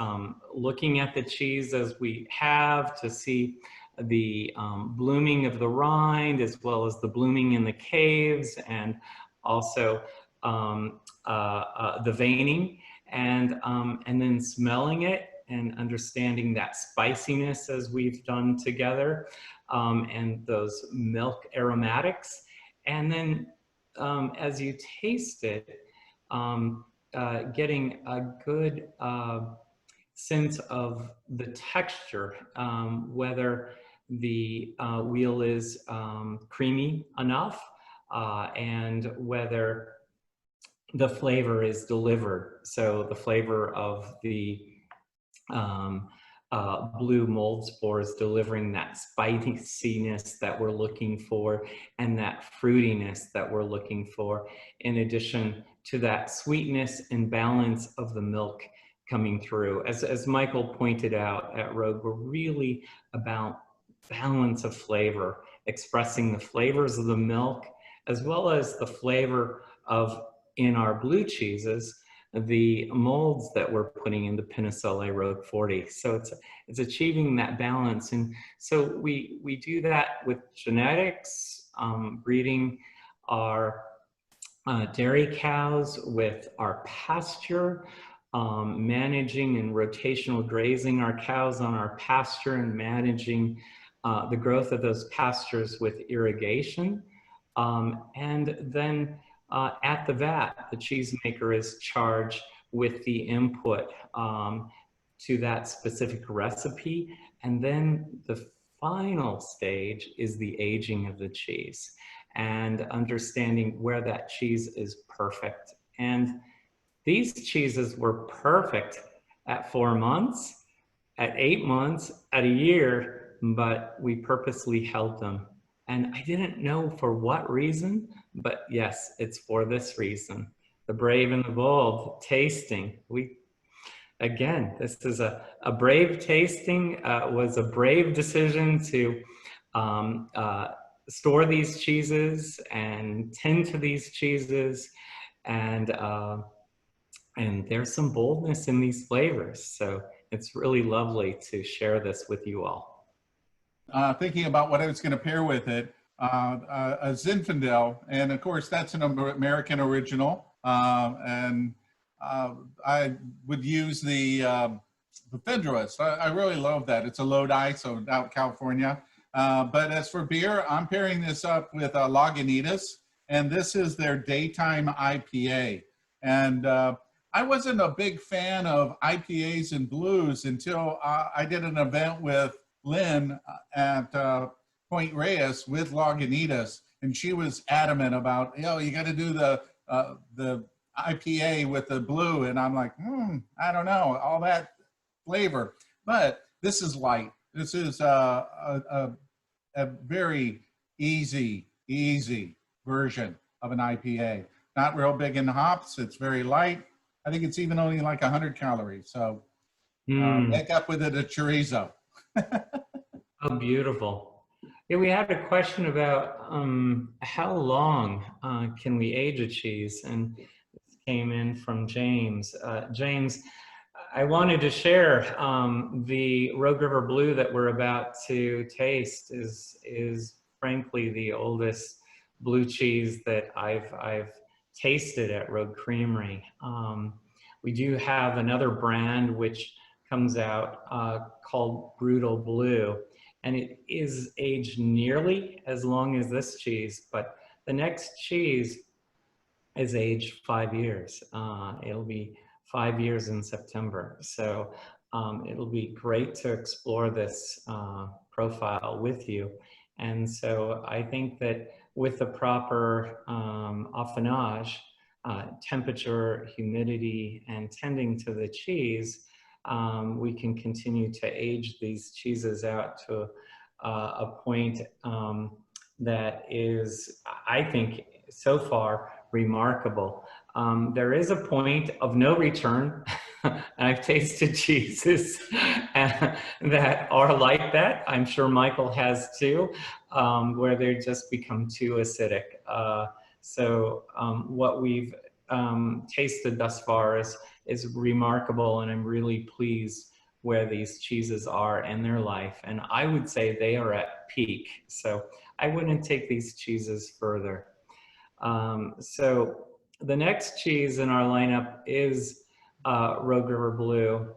Speaker 2: looking at the cheese as we have to see the blooming of the rind as well as the blooming in the caves, and also the veining, and then smelling it and understanding that spiciness as we've done together, and those milk aromatics. And then as you taste it, getting a good sense of the texture, whether the wheel is creamy enough, and whether the flavor is delivered. So the flavor of the blue mold spores delivering that spiciness that we're looking for and that fruitiness that we're looking for, in addition to that sweetness and balance of the milk coming through. As Michael pointed out at Rogue, we're really about balance of flavor, expressing the flavors of the milk as well as the flavor of, in our blue cheeses, the molds that we're putting in the Pinasole Rogue 40. So it's achieving that balance. And so we do that with genetics, breeding our dairy cows with our pasture, managing and rotational grazing our cows on our pasture, and managing the growth of those pastures with irrigation. And then at the vat, the cheesemaker is charged with the input to that specific recipe. And then the final stage is the aging of the cheese and understanding where that cheese is perfect. And these cheeses were perfect at 4 months, at 8 months, at a year, but we purposely held them. And I didn't know for what reason, but yes, it's for this reason. The brave and the bold tasting. Again, this is a brave tasting, was a brave decision to store these cheeses and tend to these cheeses, and And there's some boldness in these flavors. So it's really lovely to share this with you all.
Speaker 1: Thinking about what I was going to pair with it, a Zinfandel, and of course that's an American original, and I would use the Federalist. I really love that. It's a Lodi, so out California. But as for beer, I'm pairing this up with Lagunitas, and this is their daytime IPA. And I wasn't a big fan of IPAs and blues until I did an event with Lynn at Point Reyes with Lagunitas, and she was adamant about, you got to do the IPA with the blue, and I'm like, I don't know, all that flavor, but this is light. This is a very easy version of an IPA. Not real big in hops. It's very light. I think it's even only like 100 calories. So make up with it a chorizo.
Speaker 2: Oh, beautiful. Yeah, we had a question about how long can we age a cheese? And this came in from James. James, I wanted to share the Rogue River Blue that we're about to taste is frankly the oldest blue cheese that I've tasted at Rogue Creamery. We do have another brand which comes out called Brutal Blue, and it is aged nearly as long as this cheese, but the next cheese is aged 5 years. It'll be 5 years in September. So it'll be great to explore this profile with you. And so I think that with the proper affinage, temperature, humidity, and tending to the cheese, we can continue to age these cheeses out to a point that is, I think, so far remarkable. There is a point of no return. I've tasted cheeses that are like that. I'm sure Michael has too, where they just become too acidic. So what we've tasted thus far is remarkable, and I'm really pleased where these cheeses are in their life. And I would say they are at peak. So I wouldn't take these cheeses further. So the next cheese in our lineup is Rogue River Blue.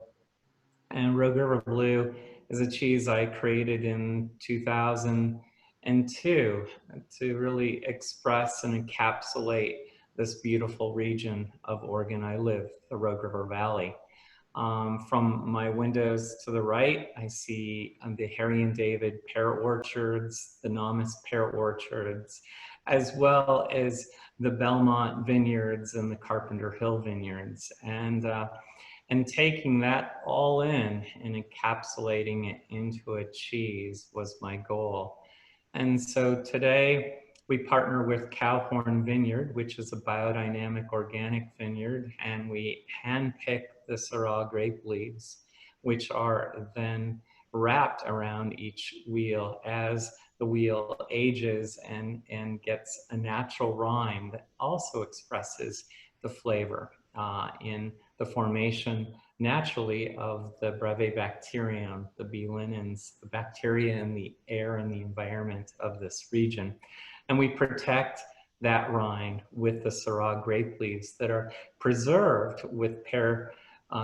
Speaker 2: And Rogue River Blue is a cheese I created in 2002 to really express and encapsulate this beautiful region of Oregon I live, the Rogue River Valley. From my windows to the right, I see the Harry and David pear orchards, the Nomis pear orchards, as well as the Belmont vineyards and the Carpenter Hill vineyards. And taking that all in and encapsulating it into a cheese was my goal. And so today we partner with Cowhorn Vineyard, which is a biodynamic organic vineyard, and we handpick the Syrah grape leaves, which are then wrapped around each wheel as the wheel ages and gets a natural rind that also expresses the flavor in the formation naturally of the Brevibacterium, the B. linens, the bacteria in the air and the environment of this region. And we protect that rind with the Syrah grape leaves that are preserved with pear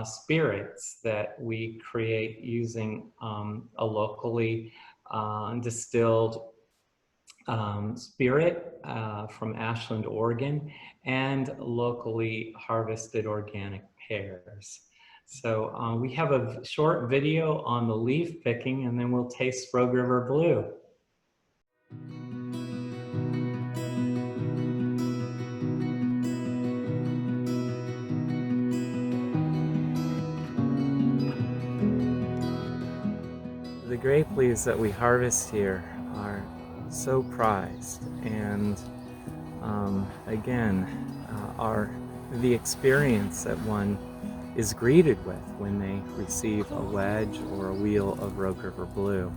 Speaker 2: spirits that we create using a locally distilled spirit from Ashland, Oregon, and locally harvested organic pears. So we have a short video on the leaf picking, and then we'll taste Rogue River Blue. The grape leaves that we harvest here are so prized, and again, are the experience that one is greeted with when they receive a wedge or a wheel of Rogue River Blue.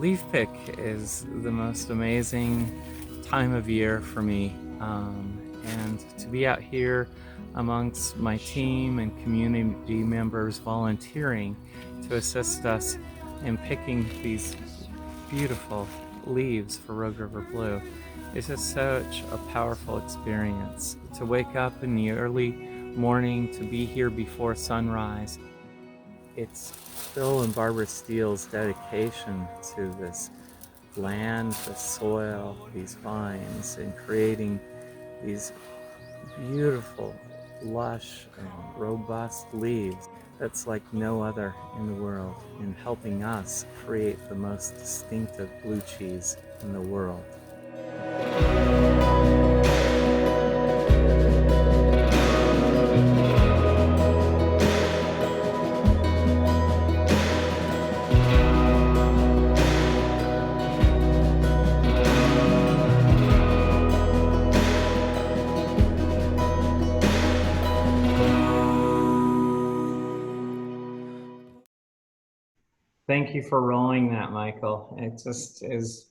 Speaker 4: Leaf pick is the most amazing time of year for me, and to be out here amongst my team and community members volunteering to assist us in picking these beautiful leaves for Rogue River Blue is just such a powerful experience. To wake up in the early morning, to be here before sunrise, it's Phil and Barbara Steele's dedication to this land, the soil, these vines, and creating these beautiful, lush, and robust leaves that's like no other in the world, in helping us create the most distinctive blue cheese in the world.
Speaker 2: Thank you for rolling that, Michael. It just is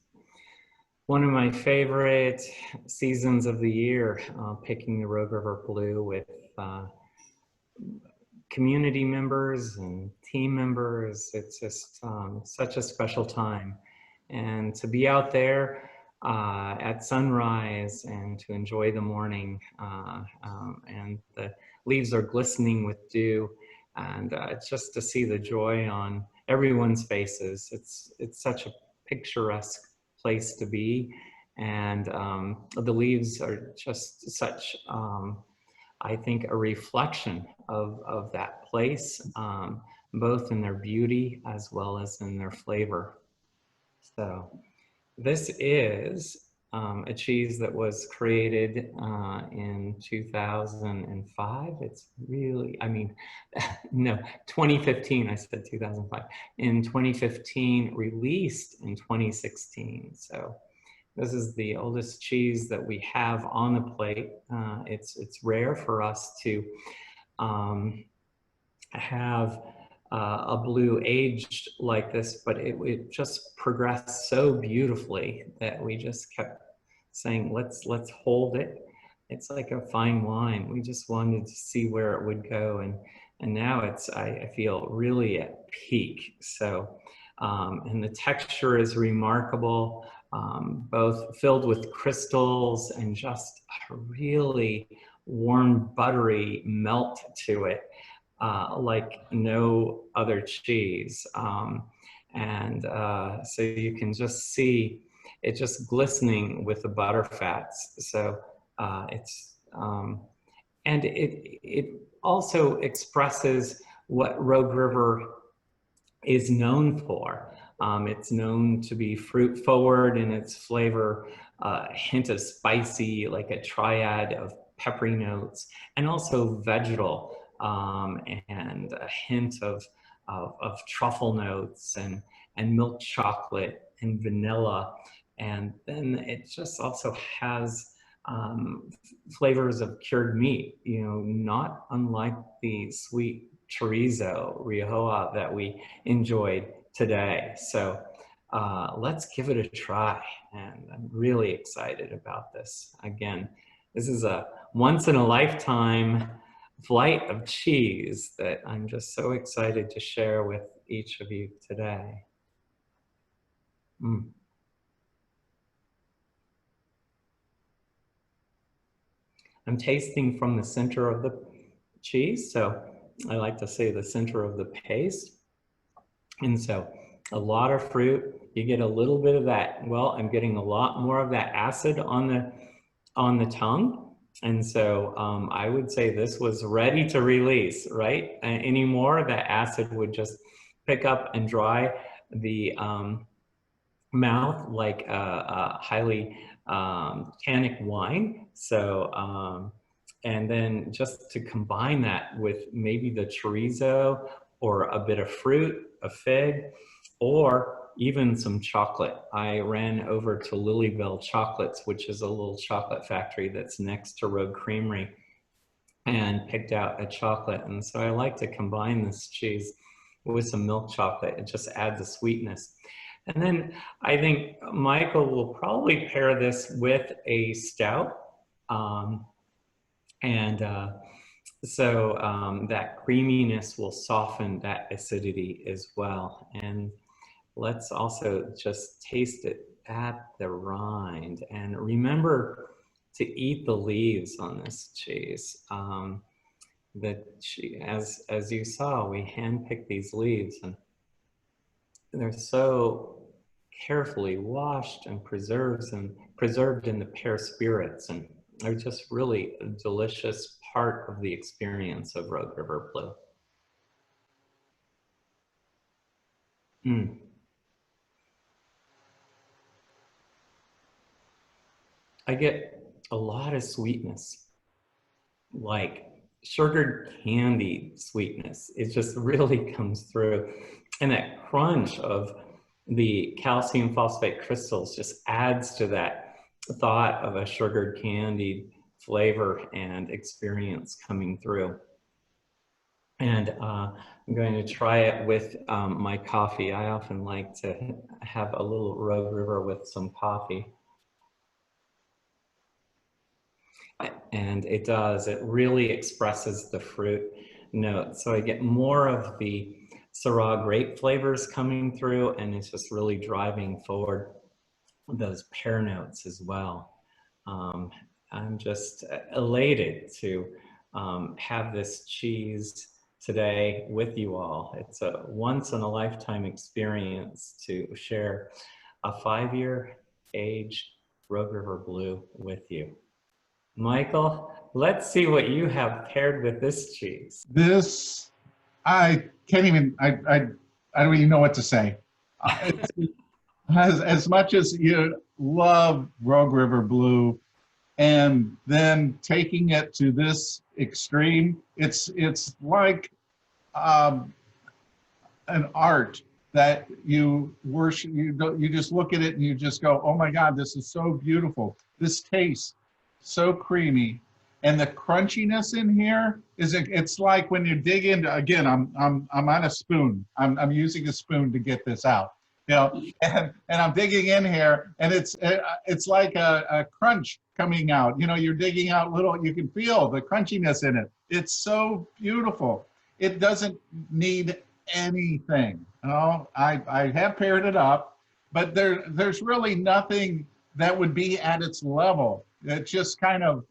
Speaker 2: one of my favorite seasons of the year, picking the Rogue River Blue with community members and team members. It's just such a special time. And to be out there at sunrise and to enjoy the morning, and the leaves are glistening with dew, and just to see the joy on everyone's faces. It's such a picturesque place to be, and the leaves are just such, I think, a reflection of that place, both in their beauty as well as in their flavor. So this is a cheese that was created in 2005. It's really, I mean, no, 2015, I said 2005. In 2015, released in 2016. So this is the oldest cheese that we have on the plate. It's rare for us to have a blue aged like this, but it just progressed so beautifully that we just kept saying, let's hold it. It's like a fine wine. We just wanted to see where it would go, and now it's, I feel, really at peak. So, and the texture is remarkable, both filled with crystals and just a really warm, buttery melt to it. Like no other cheese. So you can just see it just glistening with the butter fats. So and it also expresses what Rogue River is known for. It's known to be fruit forward in its flavor, a hint of spicy, like a triad of peppery notes, and also vegetal, and a hint of truffle notes and milk chocolate and vanilla. And then it just also has flavors of cured meat, you know, not unlike the sweet chorizo, Rioja, that we enjoyed today. So let's give it a try. And I'm really excited about this. Again, this is a once in a lifetime flight of cheese that I'm just so excited to share with each of you today. I'm tasting from the center of the cheese, so I like to say the center of the paste. And so a lot of fruit, you get a little bit of that. Well, I'm getting a lot more of that acid on the tongue. And so I would say this was ready to release, right? Any more, that acid would just pick up and dry the mouth like a highly tannic wine. So, and then just to combine that with maybe the chorizo or a bit of fruit, a fig, or even some chocolate. I ran over to Lilyville Chocolates, which is a little chocolate factory that's next to Rogue Creamery, and picked out a chocolate. And so I like to combine this cheese with some milk chocolate. It just adds a sweetness. And then I think Michael will probably pair this with a stout. That creaminess will soften that acidity as well. And let's also just taste it at the rind. And remember to eat the leaves on this cheese. As you saw, we handpicked these leaves, and they're so carefully washed and preserved in the pear spirits, and they're just really a delicious part of the experience of Rogue River Blue. I get a lot of sweetness, like sugared candy sweetness. It just really comes through. And that crunch of the calcium phosphate crystals just adds to that thought of a sugared candied flavor and experience coming through. And I'm going to try it with my coffee. I often like to have a little Rogue River with some coffee. And it really expresses the fruit note. So I get more of the Syrah grape flavors coming through, and it's just really driving forward those pear notes as well. I'm just elated to have this cheese today with you all. It's a once in a lifetime experience to share a 5-year aged Rogue River Blue with you. Michael, let's see what you have paired with this cheese.
Speaker 1: This, I can't even, I don't even know what to say. As much as you love Rogue River Blue, and then taking it to this extreme, it's like an art that you worship. You just look at it and you just go, oh my God, this is so beautiful. This tastes so creamy, and the crunchiness in here it's like when you dig into, again, I'm on a spoon. I'm using a spoon to get this out. And I'm digging in here, and it's like a crunch coming out. You're digging out you can feel the crunchiness in it. It's so beautiful. It doesn't need anything. I have paired it up, but there's really nothing that would be at its level. It just kind of,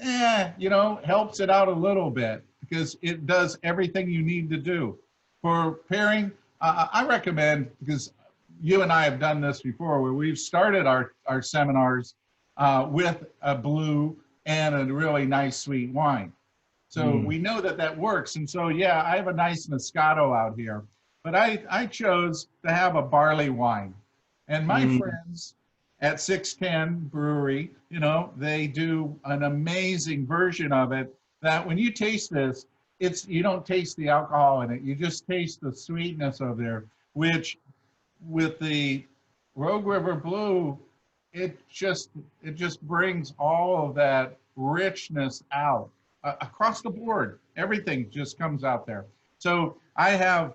Speaker 1: helps it out a little bit, because it does everything you need to do. For pairing, I recommend, because you and I have done this before, where we've started our seminars with a blue and a really nice sweet wine. So we know that works. And so, yeah, I have a nice Moscato out here, but I chose to have a barley wine. And my friends at 610 Brewery, they do an amazing version of it that when you taste this, you don't taste the alcohol in it. You just taste the sweetness of there, which with the Rogue River Blue, it just brings all of that richness out across the board. Everything just comes out there. So I have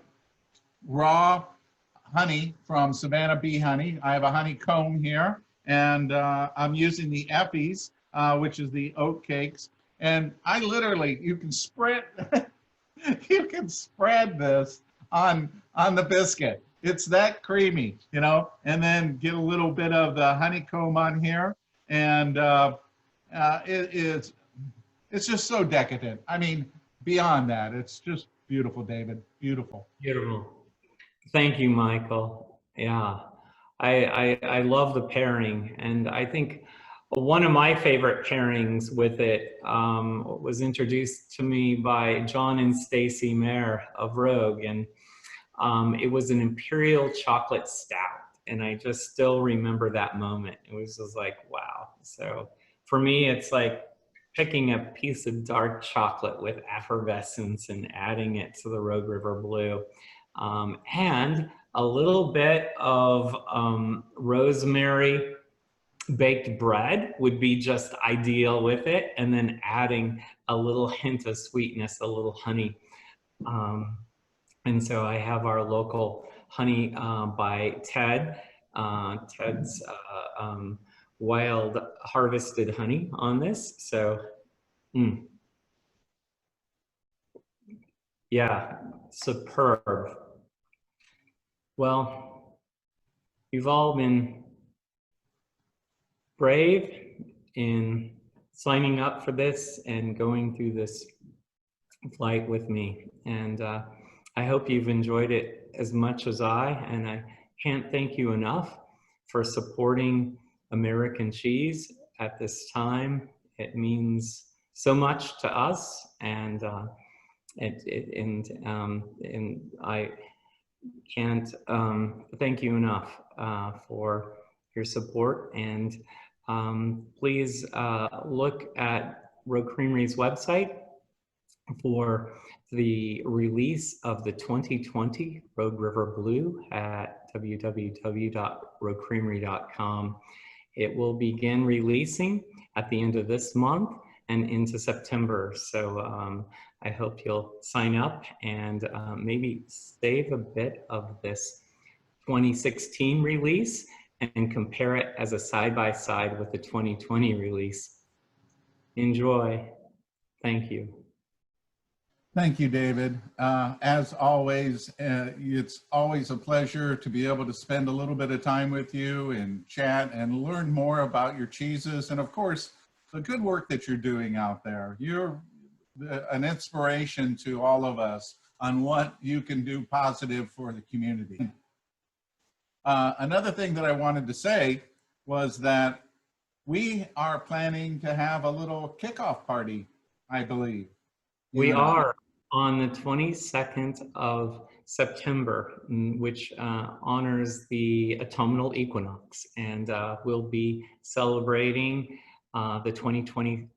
Speaker 1: raw honey from Savannah Bee Honey. I have a honeycomb here, and I'm using the Effies, which is the oat cakes. And I literally, you can spread this on the biscuit. It's that creamy, and then get a little bit of the honeycomb on here, and it's just so decadent. I mean, beyond that, it's just beautiful, David. Beautiful.
Speaker 2: Beautiful. Thank you, Michael. Yeah, I love the pairing, and I think one of my favorite pairings with it was introduced to me by John and Stacy Mayer of Rogue, and it was an imperial chocolate stout, and I just still remember that moment. It was just like, wow. So for me, it's like picking a piece of dark chocolate with effervescence and adding it to the Rogue River Blue. And a little bit of rosemary baked bread would be just ideal with it, and then adding a little hint of sweetness, a little honey. And so I have our local honey by Ted. Ted's wild harvested honey on this. So, yeah, superb. Well, you've all been brave in signing up for this and going through this flight with me. And I hope you've enjoyed it as much as I, and I can't thank you enough for supporting American cheese at this time. It means so much to us, and I can't thank you enough for your support. And please look at Rogue Creamery's website for the release of the 2020 Rogue River Blue at www.roguecreamery.com. It will begin releasing at the end of this month and into September. So I hope you'll sign up and maybe save a bit of this 2016 release and compare it as a side-by-side with the 2020 release. Enjoy. Thank you.
Speaker 1: Thank you, David. As always, it's always a pleasure to be able to spend a little bit of time with you and chat and learn more about your cheeses. And of course, the good work that you're doing out there. You're an inspiration to all of us on what you can do positive for the community. Another thing that I wanted to say was that we are planning to have a little kickoff party, I believe.
Speaker 2: We are on the 22nd of September, which honors the autumnal equinox, and we'll be celebrating the 2020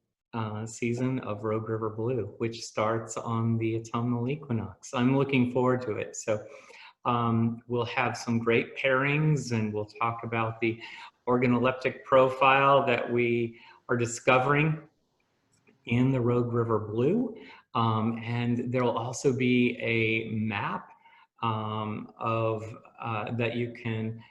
Speaker 2: season of Rogue River Blue, which starts on the autumnal equinox. I'm looking forward to it. So we'll have some great pairings, and we'll talk about the organoleptic profile that we are discovering in the Rogue River Blue. And there will also be a map that you can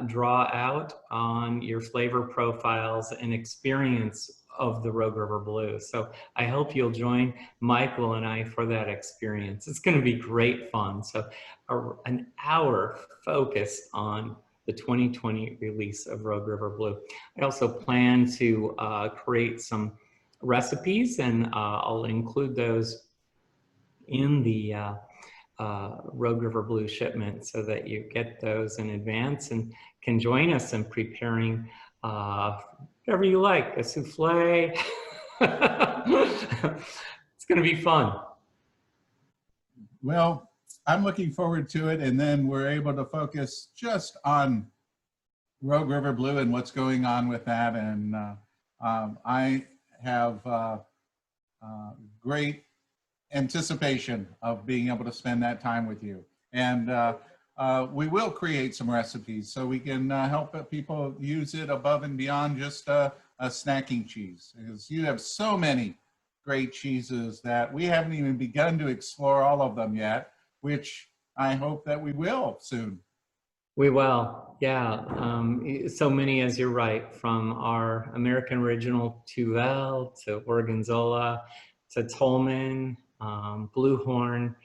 Speaker 2: draw out on your flavor profiles and experience of the Rogue River Blue. So I hope you'll join Michael and I for that experience. It's going to be great fun. So an hour focused on the 2020 release of Rogue River Blue. I also plan to create some recipes, and I'll include those in the Rogue River Blue shipment so that you get those in advance and can join us in preparing whatever you like, a souffle. It's going to be fun.
Speaker 1: Well, I'm looking forward to it, and then we're able to focus just on Rogue River Blue and what's going on with that. And I have great anticipation of being able to spend that time with you. And we will create some recipes so we can help people use it above and beyond just a snacking cheese, because you have so many great cheeses that we haven't even begun to explore all of them yet, which I hope that we will soon.
Speaker 2: We will, yeah. So many, as you're right, from our American original Tuvel to Gorgonzola to Tolman, Bluehorn,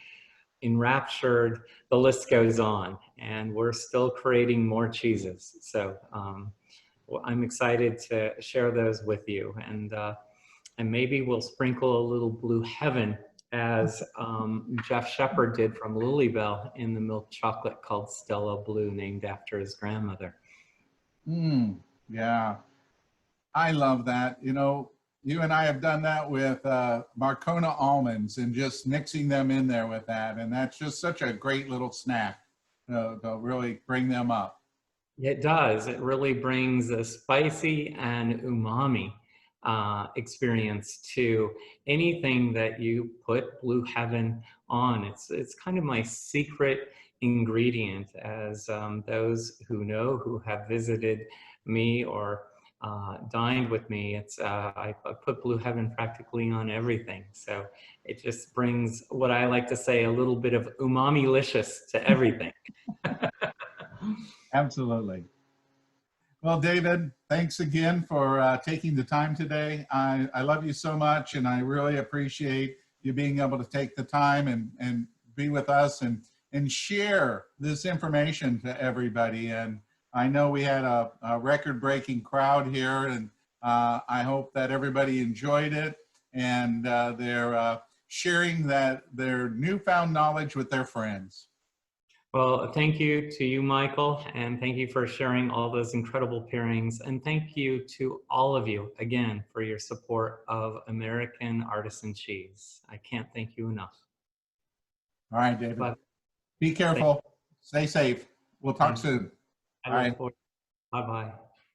Speaker 2: Enraptured, the list goes on, and we're still creating more cheeses. So I'm excited to share those with you, and maybe we'll sprinkle a little Blue Heaven, as Jeff Shepard did from Louisville, in the milk chocolate called Stella Blue, named after his grandmother.
Speaker 1: Yeah, I love that. You know, you and I have done that with Marcona almonds and just mixing them in there with that. And that's just such a great little snack to really bring them up.
Speaker 2: It does. It really brings a spicy and umami experience to anything that you put Blue Heaven on. It's kind of my secret ingredient, as those who know, who have visited me or dined with me, I put Blue Heaven practically on everything. So it just brings what I like to say, a little bit of umami-licious to everything.
Speaker 1: Absolutely. Well, David, thanks again for taking the time today. I love you so much, and I really appreciate you being able to take the time and be with us and share this information to everybody. And I know we had a record-breaking crowd here, and I hope that everybody enjoyed it, and they're sharing their newfound knowledge with their friends.
Speaker 2: Well, thank you to you, Michael, and thank you for sharing all those incredible pairings. And thank you to all of you, again, for your support of American artisan cheese. I can't thank you enough.
Speaker 1: All right, David.
Speaker 2: Bye.
Speaker 1: Be careful. Stay safe. We'll talk soon. All right.
Speaker 2: Bye-bye.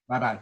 Speaker 1: Bye-bye.